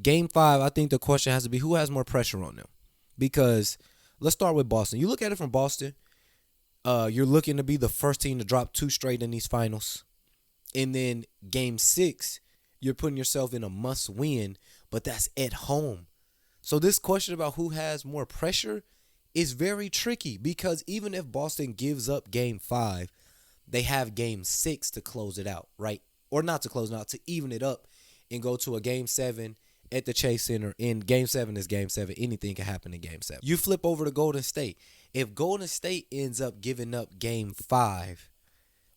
Game 5, I think the question has to be who has more pressure on them. Because let's start with Boston. You look at it from Boston, you're looking to be the first team to drop 2 straight in these finals. And then game 6, you're putting yourself in a must win, but that's at home. So this question about who has more pressure is very tricky because even if Boston gives up game 5, they have game 6 to close it out, right? Or not to close it out, to even it up and go to a game 7 at the Chase Center. And game 7 is game 7. Anything can happen in game 7. You flip over to Golden State. If Golden State ends up giving up game 5,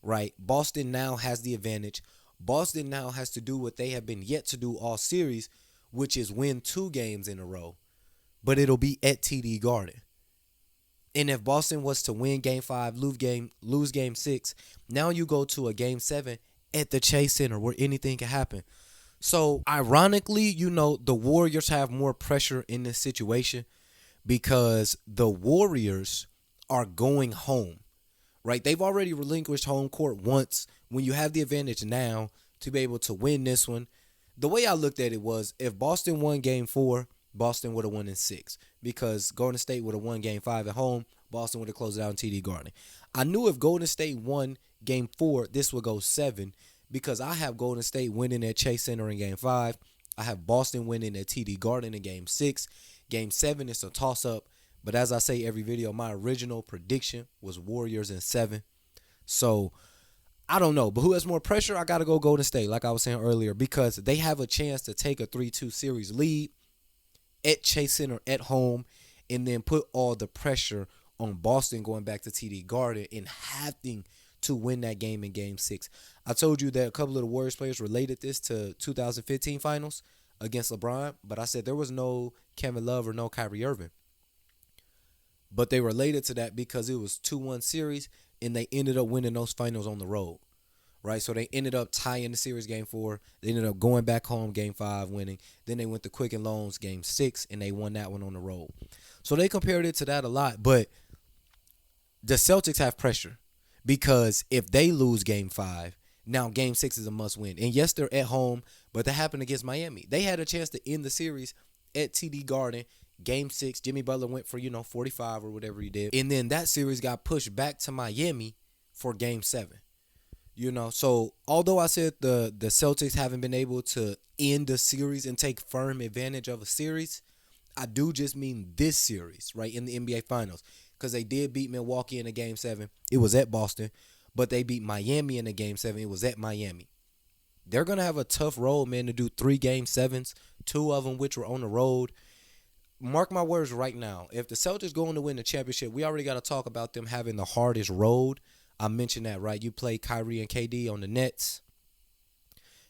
right, Boston now has the advantage. Boston now has to do what they have been yet to do all series, which is win 2 games in a row. But it'll be at TD Garden. And if Boston was to win game 5, lose game 6, now you go to a game 7 at the Chase Center where anything can happen. So ironically, the Warriors have more pressure in this situation because the Warriors are going home, right? They've already relinquished home court once. When you have the advantage now to be able to win this one, the way I looked at it was if Boston won game 4, Boston would have won in 6 because Golden State would have won game 5 at home. Boston would have closed it out in TD Garden. I knew if Golden State won game 4, this would go 7 because I have Golden State winning at Chase Center in game 5. I have Boston winning at TD Garden in game 6. Game 7 is a toss-up. But as I say every video, my original prediction was Warriors in 7. So I don't know. But who has more pressure? I got to go Golden State, like I was saying earlier, because they have a chance to take a 3-2 series lead at Chase Center at home and then put all the pressure on Boston going back to TD Garden and having to win that game in game 6. I told you that a couple of the Warriors players related this to 2015 finals against LeBron, but I said there was no Kevin Love or no Kyrie Irving. But they related to that because it was 2-1 series and they ended up winning those finals on the road, right? So they ended up tying the series game 4. They ended up going back home game 5, winning. Then they went to Quicken Loans game 6 and they won that one on the road. So they compared it to that a lot, but the Celtics have pressure because if they lose game 5, now game 6 is a must win. And yes, they're at home, but that happened against Miami. They had a chance to end the series at TD Garden. Game 6, Jimmy Butler went for, 45 or whatever he did. And then that series got pushed back to Miami for game 7. So although I said the Celtics haven't been able to end the series and take firm advantage of a series, I do just mean this series, right, in the NBA Finals. Because they did beat Milwaukee in a game 7. It was at Boston. But they beat Miami in a game 7. It was at Miami. They're going to have a tough road, man, to do 3 game 7s, 2 of them which were on the road. Mark my words right now. If the Celtics go on to win the championship, we already got to talk about them having the hardest road. I mentioned that, right? You play Kyrie and KD on the Nets.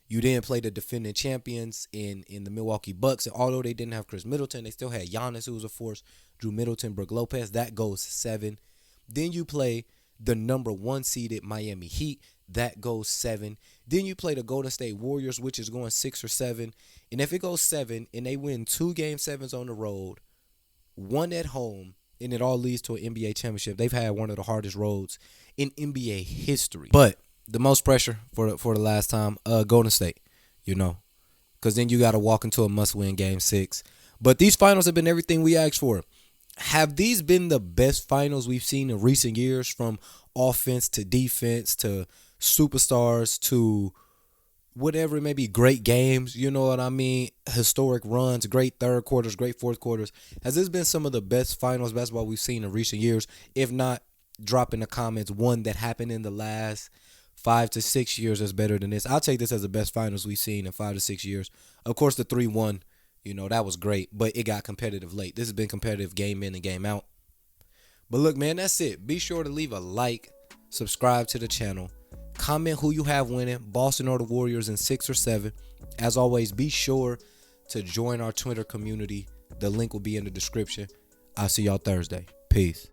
You then play the defending champions in the Milwaukee Bucks. And although they didn't have Chris Middleton, they still had Giannis, who was a force, Drew Middleton, Brook Lopez. That goes 7. Then you play the number 1 seeded Miami Heat. That goes 7. Then you play the Golden State Warriors, which is going 6 or 7. And if it goes 7 and they win 2 game 7s on the road, 1 at home, and it all leads to an NBA championship, they've had one of the hardest roads in NBA history. But the most pressure for the last time, Golden State, because then you got to walk into a must-win game 6. But these finals have been everything we asked for. Have these been the best finals we've seen in recent years, from offense to defense to superstars to whatever it may be, great games, you know what I mean, historic runs, great third quarters, great fourth quarters? Has this been some of the best finals basketball we've seen in recent years? If not, drop in the comments one that happened in the last 5 to 6 years that's better than this. I'll take this as the best finals we've seen in 5 to 6 years. Of course, the 3-1, that was great, but it got competitive late. This has been competitive game in and game out. But look, man, that's it. Be sure to leave a like, subscribe to the channel, comment who you have winning, Boston or the Warriors in 6 or 7. As always, be sure to join our Twitter community. The link will be in the description. I'll see y'all Thursday. Peace.